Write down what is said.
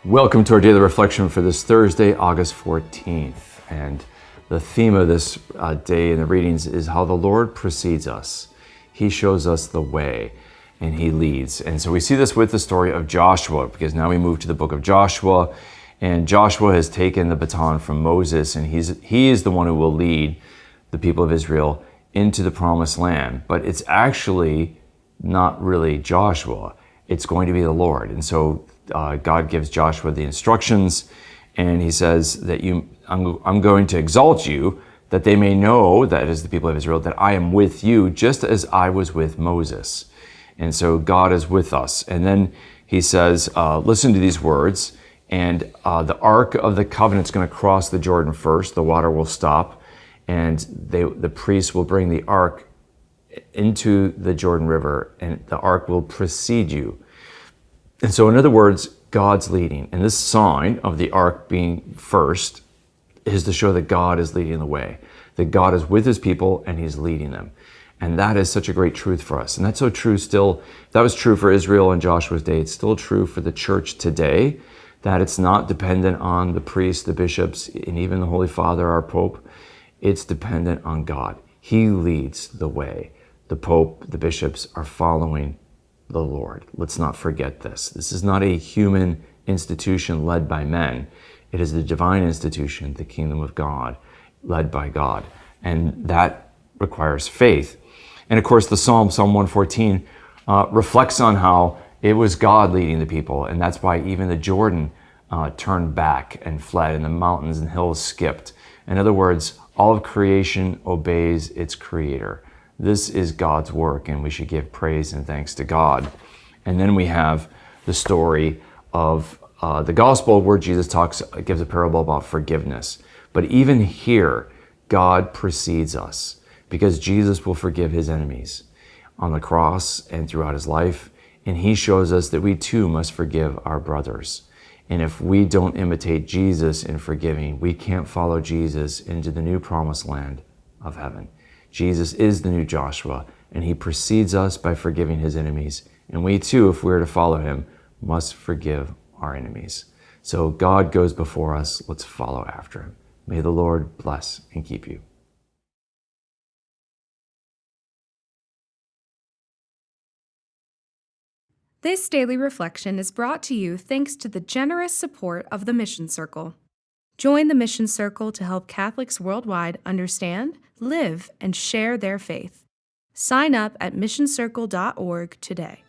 Welcome to our daily reflection for this Thursday, August 14th. And the theme of this day in the readings is how the Lord precedes us. He shows us the way and He leads. And so we see this with the story of Joshua, because now we move to the book of Joshua. And Joshua has taken the baton from Moses, and he is the one who will lead the people of Israel into the promised land. But it's actually not really Joshua. It's going to be the Lord. And so God gives Joshua the instructions, and He says that I'm going to exalt you, that they may know, that is the people of Israel, that I am with you, just as I was with Moses. And so God is with us. And then He says, listen to these words, and the Ark of the Covenant is going to cross the Jordan first. The water will stop, and the priests will bring the Ark into the Jordan River, and the Ark will precede you. And so, in other words, God's leading. And this sign of the Ark being first is to show that God is leading the way, that God is with His people and He's leading them. And that is such a great truth for us. And that's so true still. That was true for Israel in Joshua's day. It's still true for the church today, that it's not dependent on the priests, the bishops, and even the Holy Father, our Pope. It's dependent on God. He leads the way. The Pope, the bishops are following the Lord. Let's not forget this. This is not a human institution led by men. It is the divine institution, the kingdom of God, led by God. And that requires faith. And of course, the Psalm 114, reflects on how it was God leading the people. And that's why even the Jordan turned back and fled, and the mountains and hills skipped. In other words, all of creation obeys its creator. This is God's work, and we should give praise and thanks to God. And then we have the story of the gospel where Jesus gives a parable about forgiveness. But even here, God precedes us, because Jesus will forgive His enemies on the cross and throughout His life. And He shows us that we too must forgive our brothers. And if we don't imitate Jesus in forgiving, we can't follow Jesus into the new promised land of heaven. Jesus is the new Joshua, and He precedes us by forgiving His enemies. And we too, if we are to follow Him, must forgive our enemies. So God goes before us. Let's follow after Him. May the Lord bless and keep you. This daily reflection is brought to you thanks to the generous support of the Mission Circle. Join the Mission Circle to help Catholics worldwide understand, live, and share their faith. Sign up at missioncircle.org today.